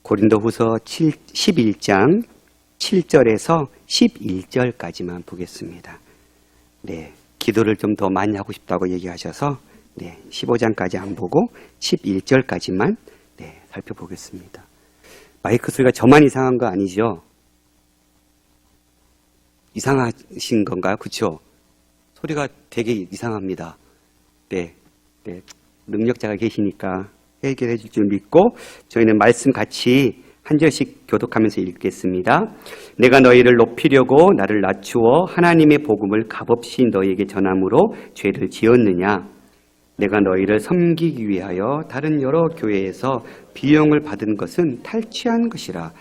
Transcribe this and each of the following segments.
고린도후서 11장 7절에서 11절까지만 보겠습니다. 네, 기도를 좀 더 많이 하고 싶다고 얘기하셔서 15장까지 안 보고 11절까지만 살펴보겠습니다. 마이크 소리가 저만 이상한 거 아니죠? 이상하신 건가요? 그렇죠? 소리가 되게 이상합니다. 네, 능력자가 계시니까 해결해 줄 줄 믿고 저희는 말씀 같이 한 절씩 교독하면서 읽겠습니다. 내가 너희를 높이려고 나를 낮추어 하나님의 복음을 값없이 너희에게 전함으로 죄를 지었느냐? 내가 너희를 섬기기 위하여 다른 여러 교회에서 비용을 받은 것은 탈취한 것이라.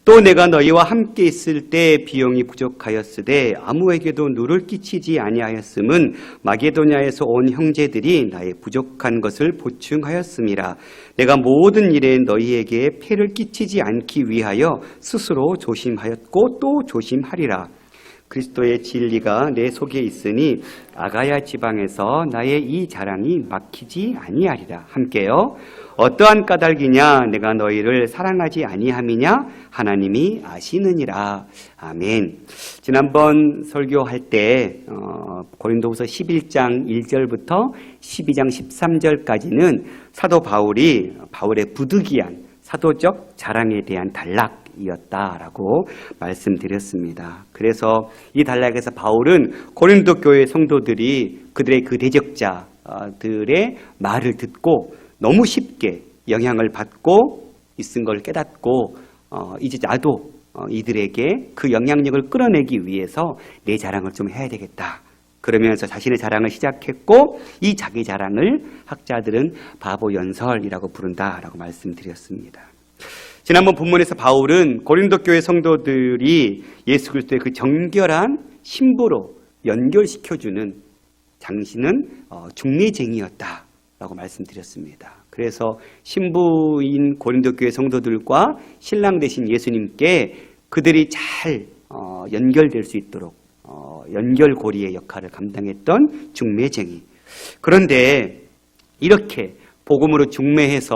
또 내가 너희와 함께 있을 때 비용이 부족하였으되 아무에게도 누를 끼치지 아니하였음은 마게도냐에서 온 형제들이 나의 부족한 것을 보충하였음이라. 내가 모든 일에 너희에게 폐를 끼치지 않기 위하여 스스로 조심하였고 또 조심하리라. 그리스도의 진리가 내 속에 있으니 아가야 지방에서 나의 이 자랑이 막히지 아니하리라. 함께요. 어떠한 까닭이냐? 내가 너희를 사랑하지 아니함이냐? 하나님이 아시느니라. 아멘. 지난번 설교할 때 고린도후서 11장 1절부터 12장 13절까지는 사도 바울의 부득이한 사도적 자랑에 대한 단락이었다라고 말씀드렸습니다. 그래서 이 단락에서 바울은 고린도 교회 성도들이 그들의 그 대적자들의 말을 듣고 너무 쉽게 영향을 받고 있은 걸 깨닫고 이제 나도 이들에게 그 영향력을 끌어내기 위해서 내 자랑을 좀 해야 되겠다. 그러면서 자신의 자랑을 시작했고 이 자기 자랑을 학자들은 바보 연설이라고 부른다라고 말씀드렸습니다. 지난번 본문에서 바울은 고린도 교회 성도들이 예수 그리스도의 그 정결한 신부로 연결시켜주는 당신은 중매쟁이였다라고 말씀드렸습니다. 그래서 신부인 고린도 교회 성도들과 신랑 되신 예수님께 그들이 잘 연결될 수 있도록 연결고리의 역할을 감당했던 중매쟁이. 그런데 이렇게 복음으로 중매해서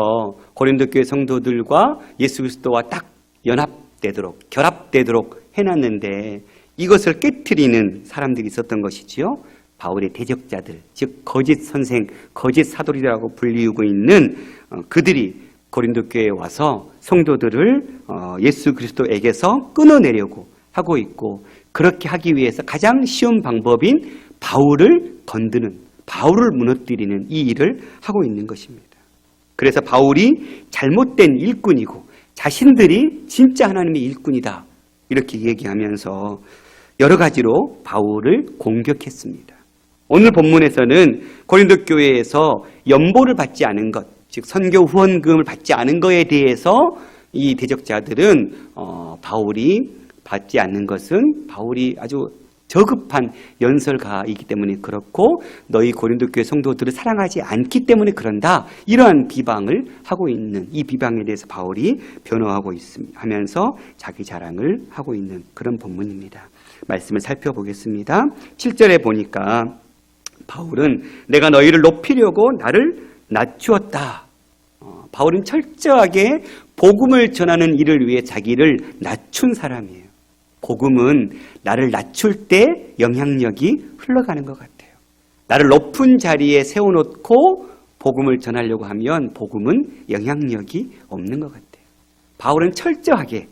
고린도 교회 성도들과 예수 그리스도와 딱 연합되도록 결합되도록 해놨는데 이것을 깨트리는 사람들이 있었던 것이지요. 바울의 대적자들, 즉 거짓 선생, 거짓 사도리라고 불리우고 있는 그들이 고린도 교회에 와서 성도들을 예수 그리스도에게서 끊어내려고 하고 있고, 그렇게 하기 위해서 가장 쉬운 방법인 바울을 건드는, 바울을 무너뜨리는 이 일을 하고 있는 것입니다. 그래서 바울이 잘못된 일꾼이고 자신들이 진짜 하나님의 일꾼이다 이렇게 얘기하면서 여러 가지로 바울을 공격했습니다. 오늘 본문에서는 고린도 교회에서 연보를 받지 않은 것, 즉 선교 후원금을 받지 않은 것에 대해서 이 대적자들은 바울이 받지 않는 것은 바울이 아주 저급한 연설가이기 때문에 그렇고 너희 고린도 교회 성도들을 사랑하지 않기 때문에 그런다, 이러한 비방을 하고 있는, 이 비방에 대해서 바울이 변호하고 하면서 자기 자랑을 하고 있는 그런 본문입니다. 말씀을 살펴보겠습니다. 7절에 보니까 바울은 내가 너희를 높이려고 나를 낮추었다. 바울은 철저하게 복음을 전하는 일을 위해 자기를 낮춘 사람이에요. 복음은 나를 낮출 때 영향력이 흘러가는 것 같아요. 나를 높은 자리에 세워놓고 복음을 전하려고 하면 복음은 영향력이 없는 것 같아요. 바울은 철저하게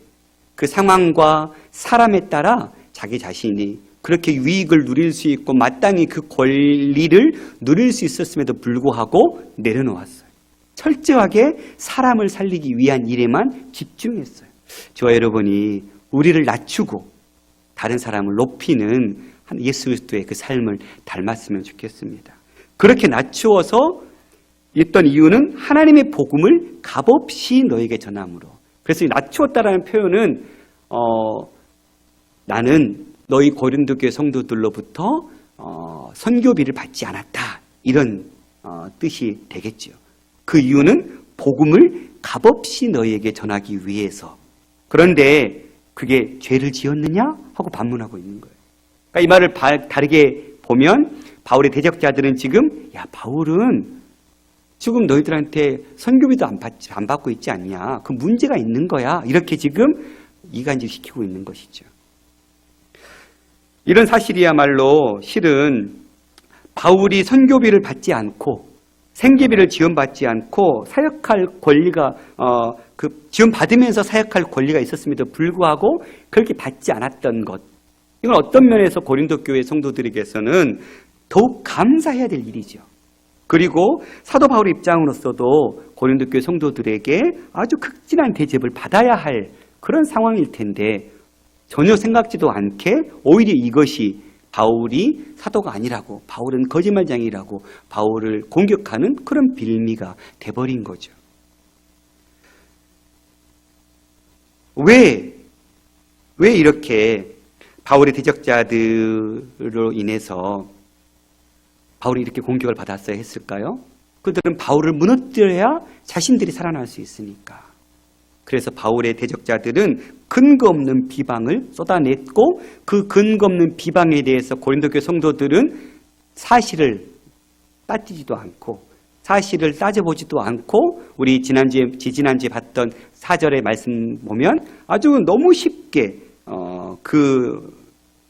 그 상황과 사람에 따라 자기 자신이 그렇게 유익을 누릴 수 있고 마땅히 그 권리를 누릴 수 있었음에도 불구하고 내려놓았어요. 철저하게 사람을 살리기 위한 일에만 집중했어요. 저와 여러분이 우리를 낮추고 다른 사람을 높이는 예수 그리스도의 그 삶을 닮았으면 좋겠습니다. 그렇게 낮추어서 있던 이유는 하나님의 복음을 값없이 너에게 전함으로. 그래서 이 낮추었다라는 표현은 나는 너희 고린도 교회 성도들로부터 선교비를 받지 않았다, 이런 뜻이 되겠죠. 그 이유는 복음을 값없이 너희에게 전하기 위해서. 그런데 그게 죄를 지었느냐 하고 반문하고 있는 거예요. 그러니까 이 말을 다르게 보면 바울의 대적자들은 지금 바울은 지금 너희들한테 선교비도 안 받고 있지 않냐. 그 문제가 있는 거야. 이렇게 지금 이간질시키고 있는 것이죠. 이런 사실이야말로 실은 바울이 선교비를 받지 않고 생계비를 지원받지 않고 사역할 권리가 지원받으면서 사역할 권리가 있었음에도 불구하고 그렇게 받지 않았던 것. 이건 어떤 면에서 고린도 교회 성도들에게서는 더욱 감사해야 될 일이죠. 그리고 사도 바울의 입장으로서도 고린도 교회 성도들에게 아주 극진한 대접을 받아야 할 그런 상황일 텐데 전혀 생각지도 않게 오히려 이것이 바울이 사도가 아니라고, 바울은 거짓말장이라고 바울을 공격하는 그런 빌미가 돼버린 거죠. 왜 이렇게 바울의 대적자들로 인해서 바울이 이렇게 공격을 받았어야 했을까요? 그들은 바울을 무너뜨려야 자신들이 살아날 수 있으니까. 그래서 바울의 대적자들은 근거 없는 비방을 쏟아냈고 그 근거 없는 비방에 대해서 고린도 교회 성도들은 사실을 따지지도 않고 사실을 따져보지도 않고 우리 지난주에 봤던 4절의 말씀 보면 아주 너무 쉽게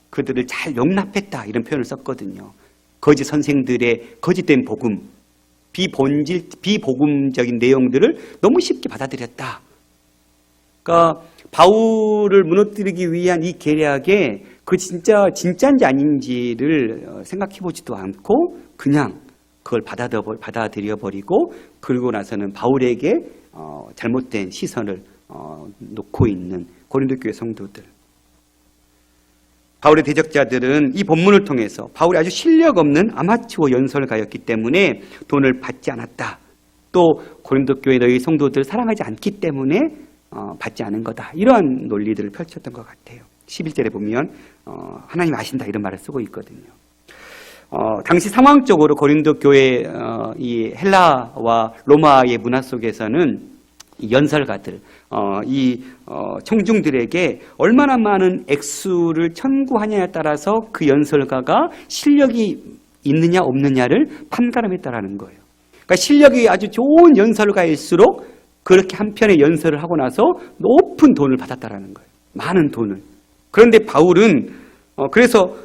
그들을 잘 용납했다 이런 표현을 썼거든요. 거짓 선생들의 거짓된 복음, 비복음적인 내용들을 너무 쉽게 받아들였다. 그러니까 바울을 무너뜨리기 위한 이 계략에 그 진짜인지 아닌지를 생각해보지도 않고 그냥 그걸 받아들여버리고 그러고 나서는 바울에게 잘못된 시선을 놓고 있는 고린도 교회 성도들. 바울의 대적자들은 이 본문을 통해서 바울이 아주 실력 없는 아마추어 연설가였기 때문에 돈을 받지 않았다. 또 고린도 교회 너희 성도들 사랑하지 않기 때문에 받지 않은 거다. 이러한 논리들을 펼쳤던 것 같아요. 11절에 보면 하나님 아신다 이런 말을 쓰고 있거든요. 당시 상황적으로 고린도 교회 이 헬라와 로마의 문화 속에서는 이 연설가들, 청중들에게 얼마나 많은 액수를 청구하냐에 따라서 그 연설가가 실력이 있느냐 없느냐를 판가름했다라는 거예요. 그러니까 실력이 아주 좋은 연설가일수록 그렇게 한 편의 연설을 하고 나서 높은 돈을 받았다라는 거예요. 많은 돈을. 그런데 바울은 그래서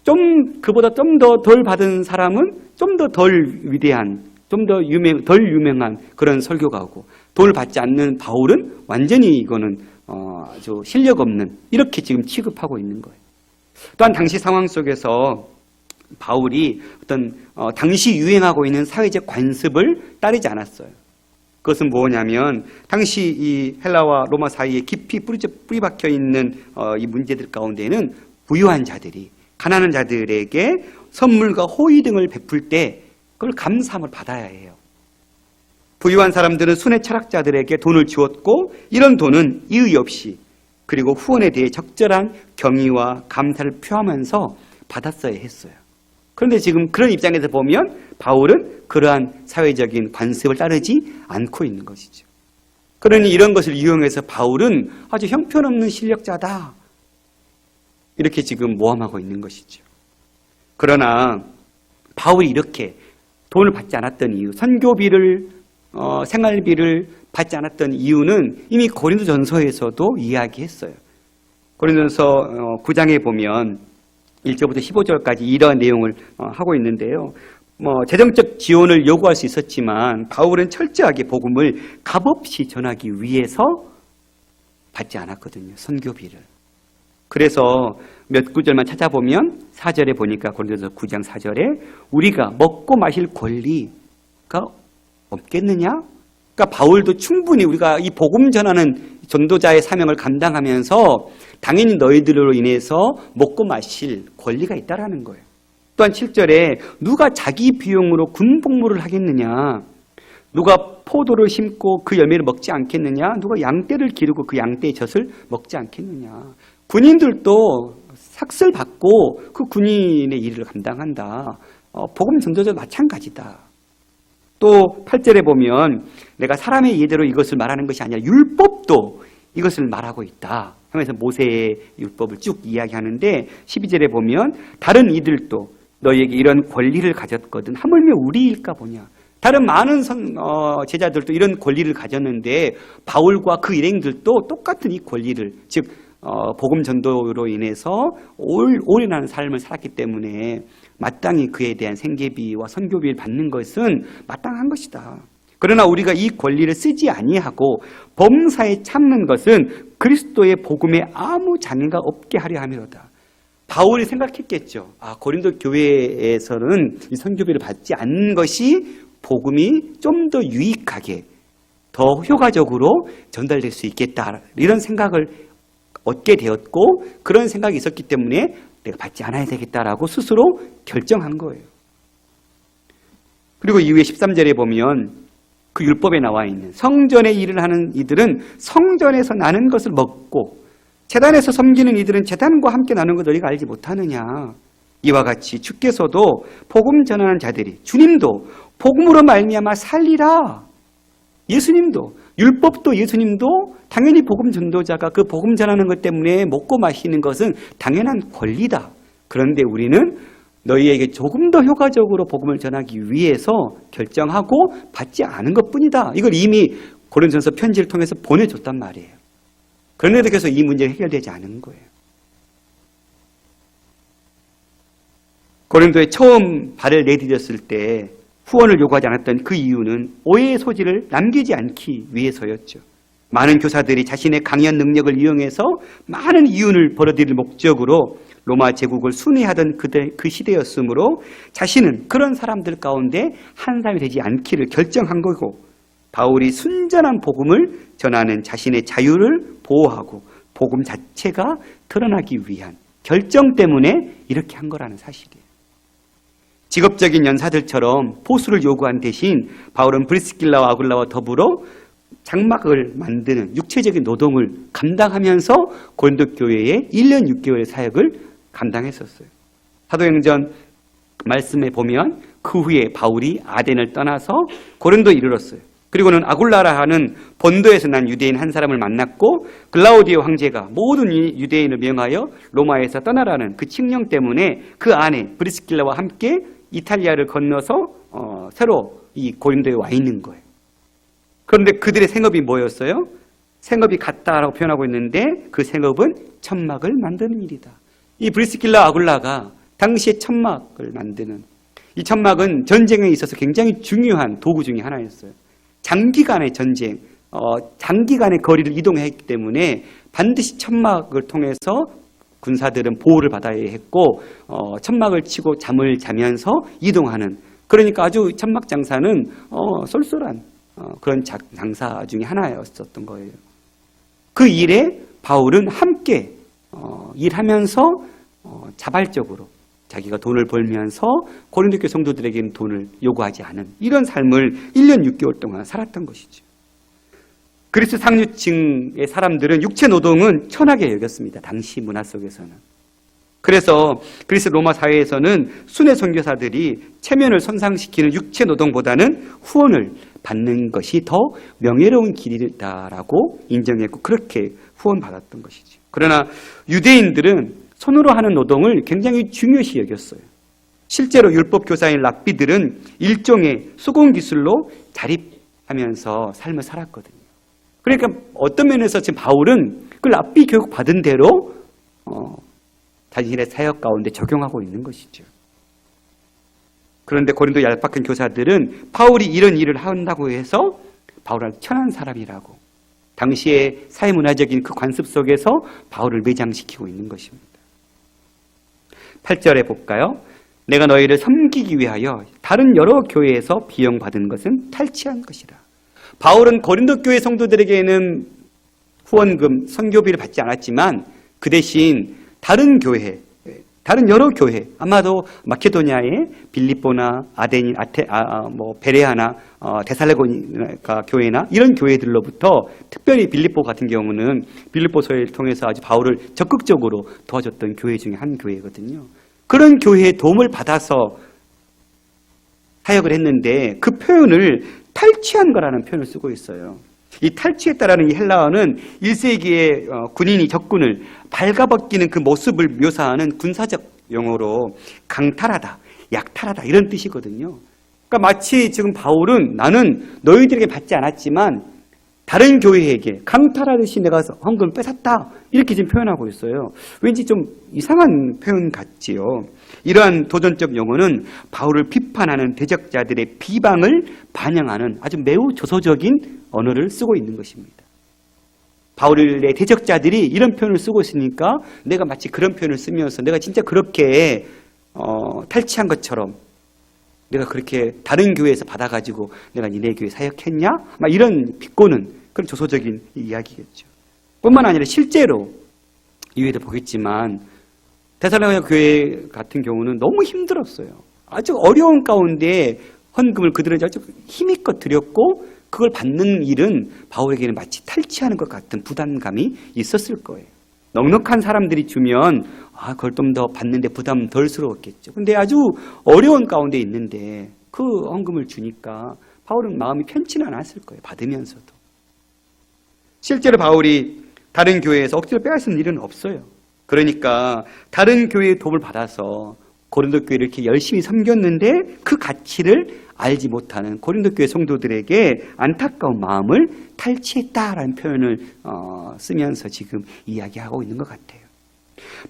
좀 그보다 좀 더 덜 받은 사람은 좀 더 덜 위대한, 좀 더 덜 유명한 그런 설교가고 돈을 받지 않는 바울은 완전히 이거는 아주 실력 없는 이렇게 지금 취급하고 있는 거예요. 또한 당시 상황 속에서 바울이 어떤 당시 유행하고 있는 사회적 관습을 따르지 않았어요. 그것은 뭐냐면 당시 이 헬라와 로마 사이에 깊이 뿌리박혀 있는 이 문제들 가운데는 부유한 자들이 가난한 자들에게 선물과 호의 등을 베풀 때 그걸 감사함을 받아야 해요. 부유한 사람들은 순회 철학자들에게 돈을 주었고 이런 돈은 이의 없이 그리고 후원에 대해 적절한 경의와 감사를 표하면서 받았어야 했어요. 그런데 지금 그런 입장에서 보면 바울은 그러한 사회적인 관습을 따르지 않고 있는 것이죠. 그러니 이런 것을 이용해서 바울은 아주 형편없는 실력자다. 이렇게 지금 모함하고 있는 것이죠. 그러나 바울이 이렇게 돈을 받지 않았던 이유, 선교비를 생활비를 받지 않았던 이유는 이미 고린도전서에서도 이야기했어요. 고린도전서 9장에 보면 1절부터 15절까지 이러한 내용을 하고 있는데요. 재정적 지원을 요구할 수 있었지만 바울은 철저하게 복음을 값없이 전하기 위해서 받지 않았거든요. 선교비를. 그래서 몇 구절만 찾아보면 4절에 보니까 고린도전서 9장 4절에 우리가 먹고 마실 권리가 없겠느냐? 그러니까 바울도 충분히 우리가 이 복음 전하는 전도자의 사명을 감당하면서 당연히 너희들로 인해서 먹고 마실 권리가 있다라는 거예요. 또한 7절에 누가 자기 비용으로 군복무를 하겠느냐? 누가 포도를 심고 그 열매를 먹지 않겠느냐? 누가 양떼를 기르고 그 양떼의 젖을 먹지 않겠느냐? 군인들도 삭슬 받고 그 군인의 일을 감당한다. 복음 전도자도 마찬가지다. 또 8절에 보면 내가 사람의 예대로 이것을 말하는 것이 아니라 율법도 이것을 말하고 있다 하면서 모세의 율법을 쭉 이야기하는데 12절에 보면 다른 이들도 너희에게 이런 권리를 가졌거든 하물며 우리일까 보냐. 다른 많은 제자들도 이런 권리를 가졌는데 바울과 그 일행들도 똑같은 이 권리를, 즉 복음 전도로 인해서 올인하는 삶을 살았기 때문에 마땅히 그에 대한 생계비와 선교비를 받는 것은 마땅한 것이다. 그러나 우리가 이 권리를 쓰지 아니하고 범사에 참는 것은 그리스도의 복음에 아무 장애가 없게 하려 함이로다. 바울이 생각했겠죠. 고린도 교회에서는 이 선교비를 받지 않는 것이 복음이 좀 더 유익하게, 더 효과적으로 전달될 수 있겠다. 이런 생각을 얻게 되었고, 그런 생각이 있었기 때문에 내가 받지 않아야 되겠다라고 스스로 결정한 거예요. 그리고 이후에 13절에 보면 그 율법에 나와 있는 성전의 일을 하는 이들은 성전에서 나는 것을 먹고 제단에서 섬기는 이들은 제단과 함께 나누는 것을 너희가 알지 못하느냐. 이와 같이 주께서도 복음 전하는 자들이, 주님도 복음으로 말미암아 살리라. 예수님도, 율법도 예수님도 당연히 복음 전도자가 그 복음 전하는 것 때문에 먹고 마시는 것은 당연한 권리다. 그런데 우리는 너희에게 조금 더 효과적으로 복음을 전하기 위해서 결정하고 받지 않은 것뿐이다. 이걸 이미 고린도전서 편지를 통해서 보내줬단 말이에요. 그런데도 계속 이 문제가 해결되지 않은 거예요. 고린도에 처음 발을 내디뎠을 때 후원을 요구하지 않았던 그 이유는 오해의 소지를 남기지 않기 위해서였죠. 많은 교사들이 자신의 강연 능력을 이용해서 많은 이윤을 벌어들일 목적으로 로마 제국을 순회하던 그 시대였으므로 자신은 그런 사람들 가운데 한 사람이 되지 않기를 결정한 거고, 바울이 순전한 복음을 전하는 자신의 자유를 보호하고 복음 자체가 드러나기 위한 결정 때문에 이렇게 한 거라는 사실이에요. 직업적인 연사들처럼 보수를 요구한 대신 바울은 브리스길라와 아굴라와 더불어 장막을 만드는 육체적인 노동을 감당하면서 고린도 교회에 1년 6개월의 사역을 감당했었어요. 사도행전 말씀에 보면 그 후에 바울이 아덴을 떠나서 고린도에 이르렀어요. 그리고는 아굴라라 하는 본도에서 난 유대인 한 사람을 만났고, 글라우디오 황제가 모든 유대인을 명하여 로마에서 떠나라는 그 칙령 때문에 그 안에 브리스길라와 함께 이탈리아를 건너서 새로 이 고린도에 와 있는 거예요. 그런데 그들의 생업이 뭐였어요? 생업이 같다라고 표현하고 있는데 그 생업은 천막을 만드는 일이다. 이 브리스길라 아굴라가 당시에 천막을 만드는, 이 천막은 전쟁에 있어서 굉장히 중요한 도구 중에 하나였어요. 장기간의 전쟁, 장기간의 거리를 이동했기 때문에 반드시 천막을 통해서 군사들은 보호를 받아야 했고, 천막을 치고 잠을 자면서 이동하는, 그러니까 아주 천막 장사는 쏠쏠한 그런 장사 중에 하나였었던 거예요. 그 일에 바울은 함께 일하면서 자발적으로 자기가 돈을 벌면서 고린도 교회 성도들에게는 돈을 요구하지 않은 이런 삶을 1년 6개월 동안 살았던 것이죠. 그리스 상류층의 사람들은 육체 노동은 천하게 여겼습니다. 당시 문화 속에서는. 그래서 그리스 로마 사회에서는 순회 선교사들이 체면을 손상시키는 육체 노동보다는 후원을 받는 것이 더 명예로운 길이다라고 인정했고, 그렇게 후원받았던 것이죠. 그러나 유대인들은 손으로 하는 노동을 굉장히 중요시 여겼어요. 실제로 율법 교사인 랍비들은 일종의 수공 기술로 자립하면서 삶을 살았거든요. 그러니까 어떤 면에서 지금 바울은 그 랍비 교육 받은 대로 자신의 사역 가운데 적용하고 있는 것이죠. 그런데 고린도 얄팍한 교사들은 바울이 이런 일을 한다고 해서 바울을 천한 사람이라고, 당시의 사회문화적인 그 관습 속에서 바울을 매장시키고 있는 것입니다. 8절에 볼까요? 내가 너희를 섬기기 위하여 다른 여러 교회에서 비용받은 것은 탈취한 것이다. 바울은 고린도 교회 성도들에게는 후원금, 선교비를 받지 않았지만 그 대신 다른 교회, 다른 여러 교회, 아마도 마케도니아의 빌립보나 아데닌, 베레아나 데살로니가 교회나 이런 교회들로부터, 특별히 빌립보 같은 경우는 빌립보서를 통해서 아주 바울을 적극적으로 도와줬던 교회 중에 한 교회거든요. 그런 교회의 도움을 받아서 사역을 했는데 그 표현을 탈취한 거라는 표현을 쓰고 있어요. 이 탈취했다라는 이 헬라어는 1세기의 군인이 적군을 발가벗기는 그 모습을 묘사하는 군사적 용어로 강탈하다, 약탈하다 이런 뜻이거든요. 그러니까 마치 지금 바울은 나는 너희들에게 받지 않았지만 다른 교회에게 강탈하듯이 내가 헌금을 뺏었다. 이렇게 지금 표현하고 있어요. 왠지 좀 이상한 표현 같지요. 이러한 도전적 용어는 바울을 비판하는 대적자들의 비방을 반영하는 아주 매우 조소적인 언어를 쓰고 있는 것입니다. 바울의 대적자들이 이런 표현을 쓰고 있으니까 내가 마치 그런 표현을 쓰면서 내가 진짜 그렇게 탈취한 것처럼 내가 그렇게 다른 교회에서 받아가지고 내가 니네 교회 사역했냐? 막 이런 비꼬는 그런 조소적인 이야기겠죠. 뿐만 아니라 실제로 이후에도 보겠지만 데살로니가 교회 같은 경우는 너무 힘들었어요. 아주 어려운 가운데 헌금을 그들은 아주 힘껏 드렸고 그걸 받는 일은 바울에게는 마치 탈취하는 것 같은 부담감이 있었을 거예요. 넉넉한 사람들이 주면 그걸 좀 더 받는데 부담 덜스러웠겠죠. 근데 아주 어려운 가운데 있는데 그 헌금을 주니까 바울은 마음이 편치는 않았을 거예요. 받으면서도. 실제로 바울이 다른 교회에서 억지로 빼앗은 일은 없어요. 그러니까 다른 교회의 도움을 받아서 고린도 교회를 이렇게 열심히 섬겼는데 그 가치를 알지 못하는 고린도 교회 성도들에게 안타까운 마음을 탈취했다라는 표현을 쓰면서 지금 이야기하고 있는 것 같아요.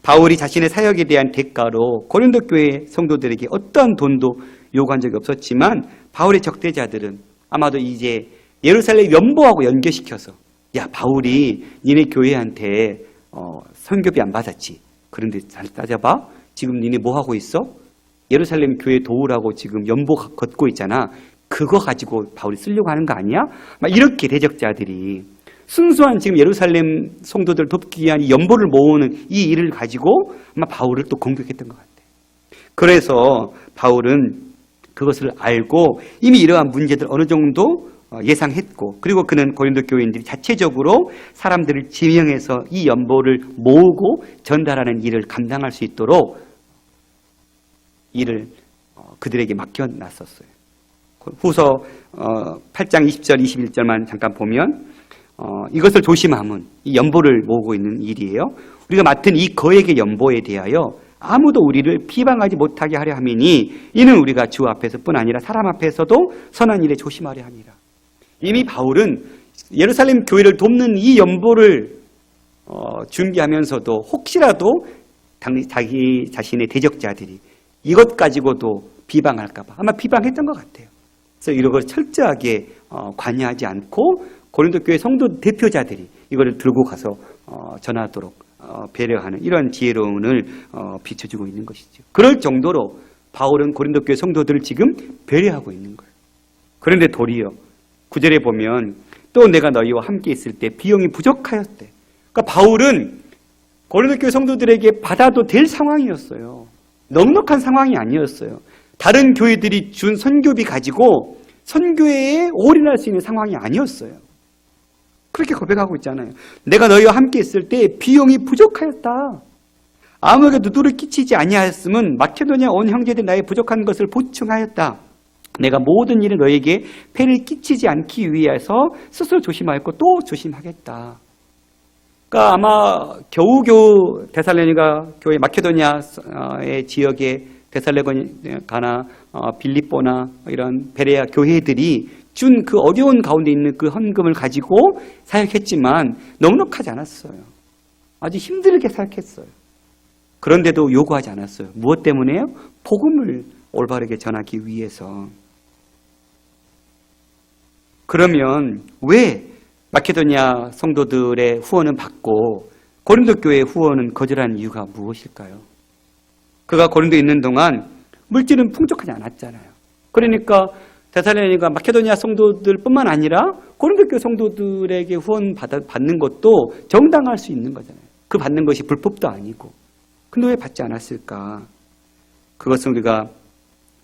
바울이 자신의 사역에 대한 대가로 고린도 교회 성도들에게 어떠한 돈도 요구한 적이 없었지만 바울의 적대자들은 아마도 이제 예루살렘 연보하고 연계시켜서 야 바울이 니네 교회한테 선교비 안 받았지. 그런데 잘 따져봐. 지금 니네 뭐 하고 있어? 예루살렘 교회 도우라고 지금 연보 걷고 있잖아. 그거 가지고 바울이 쓰려고 하는 거 아니야? 막 이렇게 대적자들이 순수한 지금 예루살렘 성도들 돕기 위한 이 연보를 모으는 이 일을 가지고 아마 바울을 또 공격했던 것 같아요. 그래서 바울은 그것을 알고 이미 이러한 문제들 어느 정도 예상했고 그리고 그는 고린도 교인들이 자체적으로 사람들을 지명해서 이 연보를 모으고 전달하는 일을 감당할 수 있도록 일을 그들에게 맡겨놨었어요. 후서 8장 20절 21절만 잠깐 보면 이것을 조심함은 이 연보를 모으고 있는 일이에요. 우리가 맡은 이 거액의 연보에 대하여 아무도 우리를 비방하지 못하게 하려 함이니 이는 우리가 주 앞에서뿐 아니라 사람 앞에서도 선한 일에 조심하려 함이라. 이미 바울은 예루살렘 교회를 돕는 이 연보를 준비하면서도 혹시라도 자기 자신의 대적자들이 이것 가지고도 비방할까 봐 아마 비방했던 것 같아요. 그래서 이런 걸 철저하게 관여하지 않고 고린도 교회 성도 대표자들이 이거를 들고 가서 전하도록 배려하는 이런 지혜로움을 비춰주고 있는 것이죠. 그럴 정도로 바울은 고린도 교회 성도들을 지금 배려하고 있는 거예요. 그런데 도리어 9절에 보면 또 내가 너희와 함께 있을 때 비용이 부족하였대. 그러니까 바울은 고린도 교회 성도들에게 받아도 될 상황이었어요. 넉넉한 상황이 아니었어요. 다른 교회들이 준 선교비 가지고 선교회에 올인할 수 있는 상황이 아니었어요. 그렇게 고백하고 있잖아요. 내가 너희와 함께 있을 때 비용이 부족하였다. 아무에게 누구를 끼치지 아니하였음은 마케도니아 온 형제들 나의 부족한 것을 보충하였다. 내가 모든 일을 너에게 폐를 끼치지 않기 위해서 스스로 조심하였고 또 조심하겠다. 그러니까 아마 겨우겨우 데살로니가 교회 마케도니아의 지역에 데살로니가나 빌립보나 이런 베레아 교회들이 준 그 어려운 가운데 있는 그 헌금을 가지고 사역했지만 넉넉하지 않았어요. 아주 힘들게 사역했어요. 그런데도 요구하지 않았어요. 무엇 때문에요? 복음을 올바르게 전하기 위해서. 그러면 왜 마케도니아 성도들의 후원은 받고 고린도 교회의 후원은 거절한 이유가 무엇일까요? 그가 고린도에 있는 동안 물질은 풍족하지 않았잖아요. 그러니까 데살로니가 마케도니아 성도들뿐만 아니라 고린도 교회 성도들에게 후원 받는 것도 정당할 수 있는 거잖아요. 그 받는 것이 불법도 아니고. 근데 왜 받지 않았을까? 그것은 우리가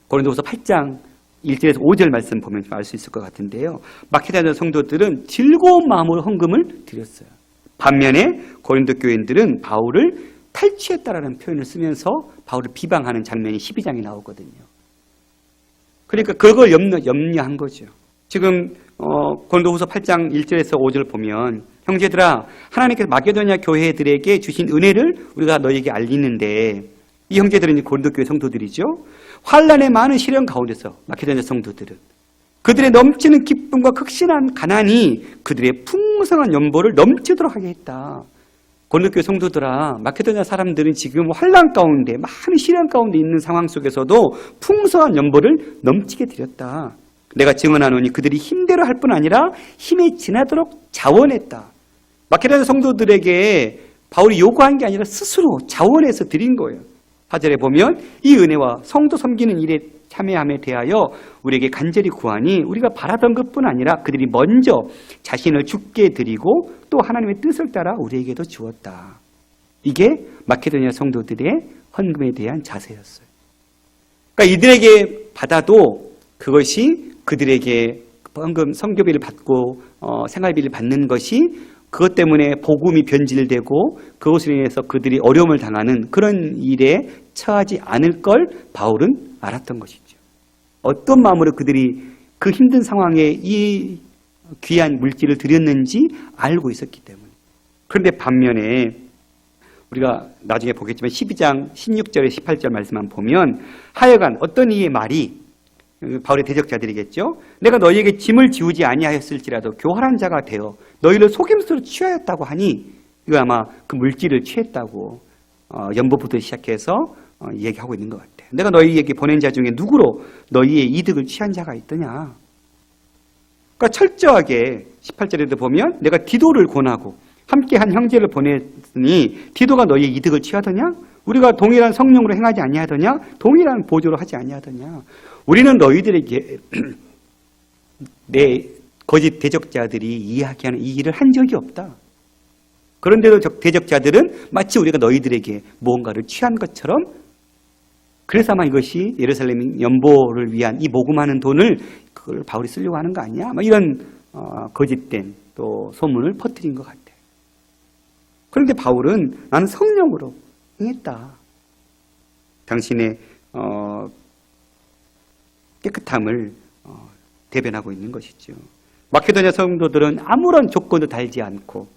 고린도후서 8장 1절에서 5절 말씀 보면 알 수 있을 것 같은데요. 마케도니아 성도들은 즐거운 마음으로 헌금을 드렸어요. 반면에 고린도 교인들은 바울을 탈취했다라는 표현을 쓰면서 바울을 비방하는 장면이 12장에 나오거든요. 그러니까 그걸 염려한 거죠. 지금 고린도후서 8장 1절에서 5절 보면 형제들아 하나님께서 마케도니아 교회들에게 주신 은혜를 우리가 너희에게 알리는데 이 형제들은 고린도 교회 성도들이죠. 환란의 많은 시련 가운데서 마케도냐 성도들은 그들의 넘치는 기쁨과 극심한 가난이 그들의 풍성한 연보를 넘치도록 하게 했다. 고린도교회 성도들아, 마케도냐 사람들은 지금 환란 가운데, 많은 시련 가운데 있는 상황 속에서도 풍성한 연보를 넘치게 드렸다. 내가 증언하노니 그들이 힘대로 할 뿐 아니라 힘에 지나도록 자원했다. 마케도냐 성도들에게 바울이 요구한 게 아니라 스스로 자원해서 드린 거예요. 4절에 보면 이 은혜와 성도 섬기는 일에 참여함에 대하여 우리에게 간절히 구하니 우리가 바라던 것뿐 아니라 그들이 먼저 자신을 주께 드리고 또 하나님의 뜻을 따라 우리에게도 주었다. 이게 마케도냐 성도들의 헌금에 대한 자세였어요. 그러니까 이들에게 받아도 그것이 그들에게 헌금 성교비를 받고 생활비를 받는 것이 그것 때문에 복음이 변질되고 그것으로 인해서 그들이 어려움을 당하는 그런 일에 처하지 않을 걸 바울은 알았던 것이죠. 어떤 마음으로 그들이 그 힘든 상황에 이 귀한 물질을 드렸는지 알고 있었기 때문에. 그런데 반면에 우리가 나중에 보겠지만 12장 16절에 18절 말씀만 보면 하여간 어떤 이의 말이 바울의 대적자들이겠죠. 내가 너희에게 짐을 지우지 아니하였을지라도 교활한 자가 되어 너희를 속임수로 취하였다고 하니 이거 아마 그 물질을 취했다고 연보부터 시작해서 얘기하고 있는 것 같아요. 내가 너희에게 보낸 자 중에 누구로 너희의 이득을 취한 자가 있더냐. 그러니까 철저하게 18절에도 보면 내가 디도를 권하고 함께한 형제를 보냈으니 디도가 너희의 이득을 취하더냐? 우리가 동일한 성령으로 행하지 아니하더냐? 동일한 보조로 하지 아니하더냐? 우리는 너희들에게 내 거짓 대적자들이 이야기하는 이 일을 한 적이 없다. 그런데도 대적자들은 마치 우리가 너희들에게 무언가를 취한 것처럼 그래서 아마 이것이 예루살렘 연보를 위한 이 모금하는 돈을 그걸 바울이 쓰려고 하는 거 아니야? 이런 거짓된 또 소문을 퍼뜨린 것 같아요. 그런데 바울은 나는 성령으로 행했다. 당신의 깨끗함을 대변하고 있는 것이죠. 마케도냐 성도들은 아무런 조건도 달지 않고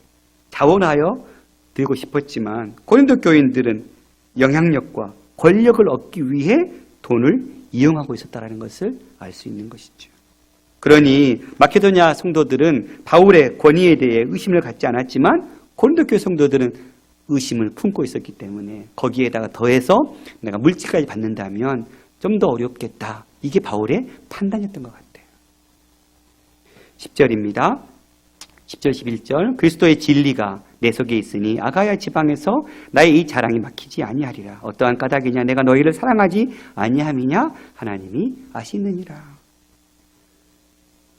자원하여 들고 싶었지만 고린도 교인들은 영향력과 권력을 얻기 위해 돈을 이용하고 있었다는 것을 알 수 있는 것이죠. 그러니 마케도냐 성도들은 바울의 권위에 대해 의심을 갖지 않았지만 고린도 교회 성도들은 의심을 품고 있었기 때문에 거기에다가 더해서 내가 물질까지 받는다면 좀 더 어렵겠다. 이게 바울의 판단이었던 것 같아요. 10절입니다. 10절 11절 그리스도의 진리가 내 속에 있으니 아가야 지방에서 나의 이 자랑이 막히지 아니하리라. 어떠한 까닭이냐 내가 너희를 사랑하지 아니함이냐 하나님이 아시느니라.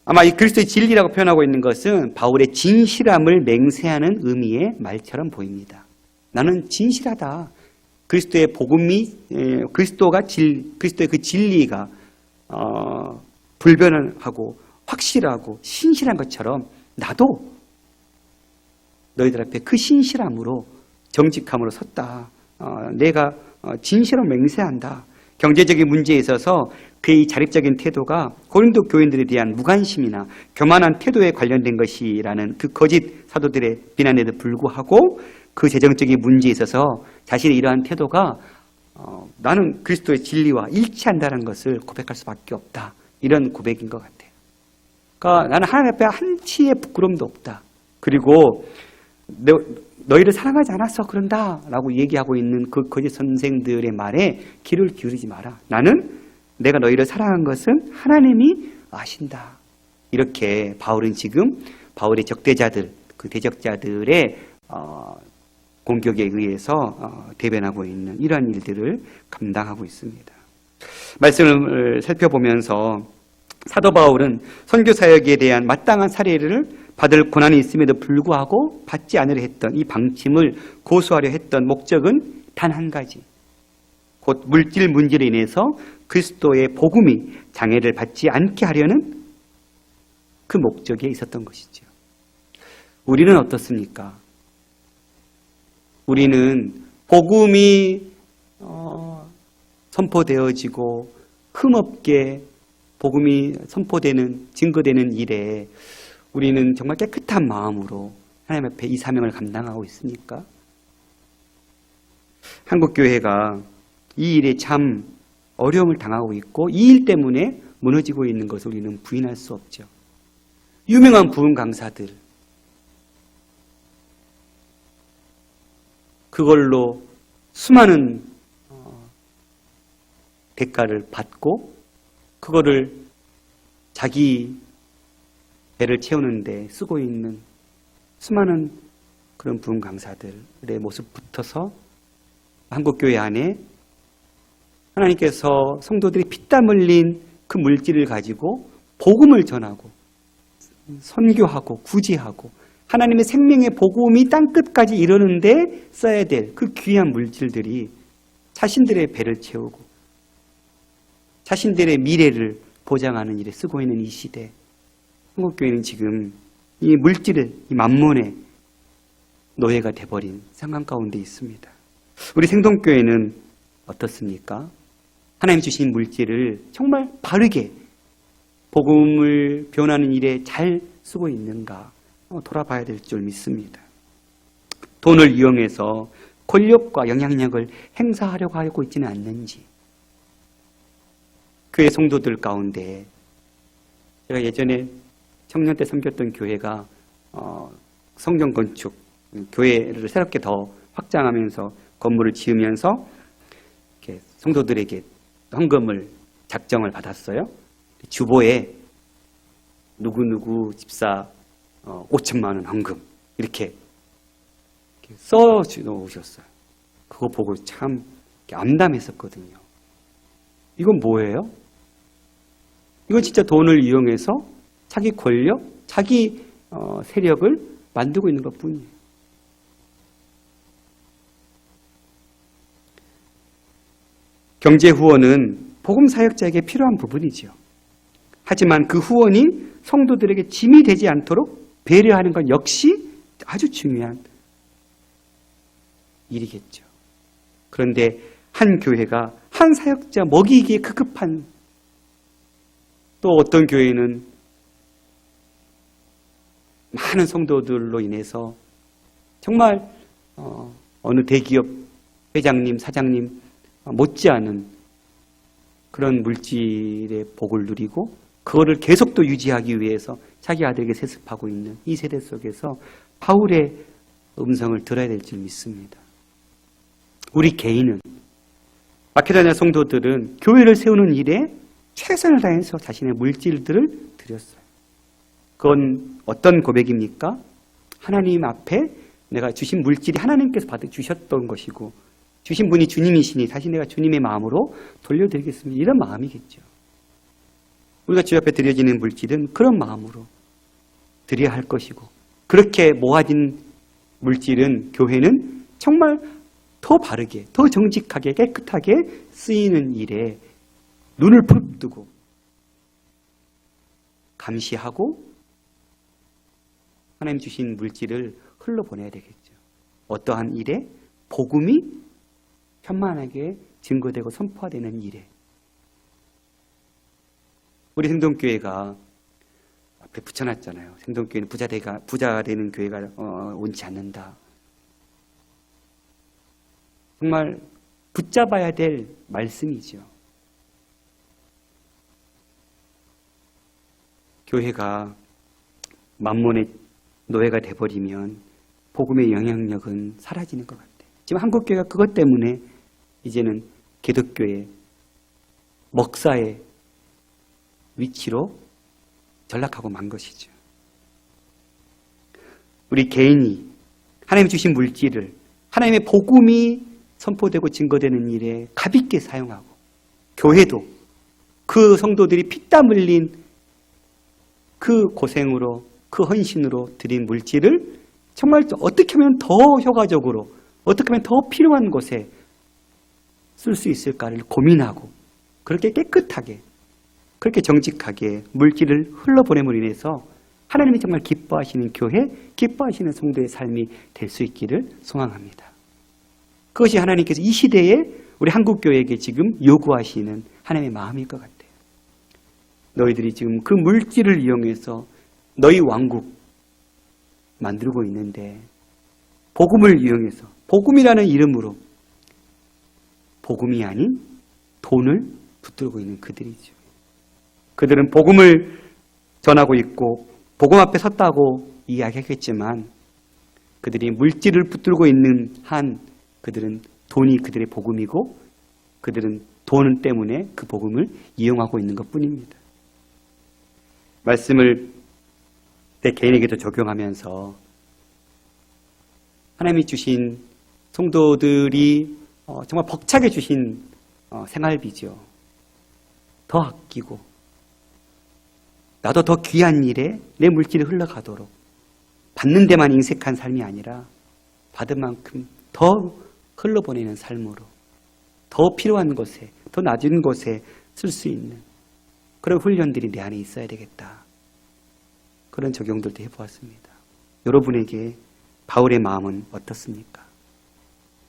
아마 이 그리스도의 진리라고 표현하고 있는 것은 바울의 진실함을 맹세하는 의미의 말처럼 보입니다. 나는 진실하다. 그리스도의 복음이 그리스도의 그 진리가 불변하고 확실하고 신실한 것처럼 나도 너희들 앞에 그 신실함으로 정직함으로 섰다. 내가 진실함을 맹세한다. 경제적인 문제에 있어서 그의 자립적인 태도가 고린도 교인들에 대한 무관심이나 교만한 태도에 관련된 것이라는 그 거짓 사도들의 비난에도 불구하고 그 재정적인 문제에 있어서 자신의 이러한 태도가 나는 그리스도의 진리와 일치한다는 것을 고백할 수밖에 없다. 이런 고백인 것 같아요. 그러니까 나는 하나님 앞에 한치의 부끄러움도 없다. 그리고 너희를 사랑하지 않아서 그런다 라고 얘기하고 있는 그 거짓 선생들의 말에 귀를 기울이지 마라. 나는 내가 너희를 사랑한 것은 하나님이 아신다. 이렇게 바울은 지금 바울의 적대자들, 그 대적자들의 공격에 의해서 대변하고 있는 이러한 일들을 감당하고 있습니다. 말씀을 살펴보면서 사도 바울은 선교 사역에 대한 마땅한 사례를 받을 고난이 있음에도 불구하고 받지 않으려 했던 이 방침을 고수하려 했던 목적은 단 한 가지. 곧 물질 문제로 인해서 그리스도의 복음이 장애를 받지 않게 하려는 그 목적에 있었던 것이죠. 우리는 어떻습니까? 우리는 복음이 선포되어지고 흠없게 복음이 선포되는 증거되는 일에 우리는 정말 깨끗한 마음으로 하나님 앞에 이 사명을 감당하고 있습니까? 한국교회가 이 일에 참 어려움을 당하고 있고 이 일 때문에 무너지고 있는 것을 우리는 부인할 수 없죠. 유명한 부흥 강사들, 그걸로 수많은 대가를 받고 그거를 자기 배를 채우는데 쓰고 있는 수많은 그런 부흥 강사들의 모습 붙어서 한국교회 안에 하나님께서 성도들이 피땀 흘린 그 물질을 가지고 복음을 전하고 선교하고 구제하고 하나님의 생명의 복음이 땅끝까지 이르는데 써야 될 그 귀한 물질들이 자신들의 배를 채우고 자신들의 미래를 보장하는 일에 쓰고 있는 이 시대, 한국교회는 지금 이 물질을, 이 만몬의 노예가 돼버린 상황 가운데 있습니다. 우리 생동교회는 어떻습니까? 하나님 주신 물질을 정말 바르게 복음을 변하는 일에 잘 쓰고 있는가 돌아봐야 될 줄 믿습니다. 돈을 이용해서 권력과 영향력을 행사하려고 하고 있지는 않는지, 교회 성도들 가운데 제가 예전에 청년 때 섬겼던 교회가 성경 건축, 교회를 새롭게 더 확장하면서 건물을 지으면서 이렇게 성도들에게 헌금을 작정을 받았어요. 주보에 누구누구 집사 5천만 원 헌금 이렇게 써 놓으셨어요. 그거 보고 참 암담했었거든요. 이건 뭐예요? 이건 진짜 돈을 이용해서 자기 권력, 자기 세력을 만들고 있는 것뿐이에요. 경제 후원은 복음 사역자에게 필요한 부분이죠. 하지만 그 후원이 성도들에게 짐이 되지 않도록 배려하는 것 역시 아주 중요한 일이겠죠. 그런데 한 교회가 한 사역자 먹이기에 급급한, 또 어떤 교회는 많은 성도들로 인해서 정말 어느 대기업 회장님, 사장님 못지않은 그런 물질의 복을 누리고 그거를 계속 또 유지하기 위해서 자기 아들에게 세습하고 있는 이 세대 속에서 바울의 음성을 들어야 될 줄 믿습니다. 우리 개인은, 마케도냐 성도들은 교회를 세우는 일에 최선을 다해서 자신의 물질들을 드렸어요. 그건 어떤 고백입니까? 하나님 앞에 내가 주신 물질이 하나님께서 받아주셨던 것이고 주신 분이 주님이시니 다시 내가 주님의 마음으로 돌려드리겠습니다. 이런 마음이겠죠. 우리가 주 앞에 드려지는 물질은 그런 마음으로 드려야 할 것이고, 그렇게 모아진 물질은 교회는 정말 더 바르게, 더 정직하게, 깨끗하게 쓰이는 일에 눈을 푹 뜨고 감시하고 하나님 주신 물질을 흘러보내야 되겠죠. 어떠한 일에? 복음이 편만하게 증거되고 선포되는 일에. 우리 생동교회가 앞에 붙여놨잖아요. 생동교회는 부자가 되는 교회가 원치 않는다. 정말 붙잡아야 될 말씀이죠. 교회가 만몬의 노예가 돼버리면 복음의 영향력은 사라지는 것 같아요. 지금 한국교회가 그것 때문에 이제는 기독교의 먹사의 위치로 전락하고 만 것이죠. 우리 개인이 하나님이 주신 물질을 하나님의 복음이 선포되고 증거되는 일에 가볍게 사용하고, 교회도 그 성도들이 피땀 흘린 그 고생으로, 그 헌신으로 드린 물질을 정말 어떻게 하면 더 효과적으로, 어떻게 하면 더 필요한 곳에 쓸 수 있을까를 고민하고, 그렇게 깨끗하게, 그렇게 정직하게 물질을 흘러보냄으로 인해서 하나님이 정말 기뻐하시는 교회, 기뻐하시는 성도의 삶이 될 수 있기를 소망합니다. 그것이 하나님께서 이 시대에 우리 한국교회에게 지금 요구하시는 하나님의 마음일 것 같아요. 너희들이 지금 그 물질을 이용해서 너희 왕국 만들고 있는데, 복음을 이용해서, 복음이라는 이름으로 복음이 아닌 돈을 붙들고 있는 그들이죠. 그들은 복음을 전하고 있고 복음 앞에 섰다고 이야기하겠지만 그들이 물질을 붙들고 있는 한 그들은 돈이 그들의 복음이고 그들은 돈 때문에 그 복음을 이용하고 있는 것뿐입니다. 말씀을 내 개인에게도 적용하면서 하나님이 주신 성도들이 정말 벅차게 주신 생활비죠. 더 아끼고 나도 더 귀한 일에 내 물질이 흘러가도록 받는 데만 인색한 삶이 아니라 받은 만큼 더 흘러보내는 삶으로 더 필요한 곳에 더 낮은 곳에 쓸 수 있는 그런 훈련들이 내 안에 있어야 되겠다. 그런 적용들도 해보았습니다. 여러분에게 바울의 마음은 어떻습니까?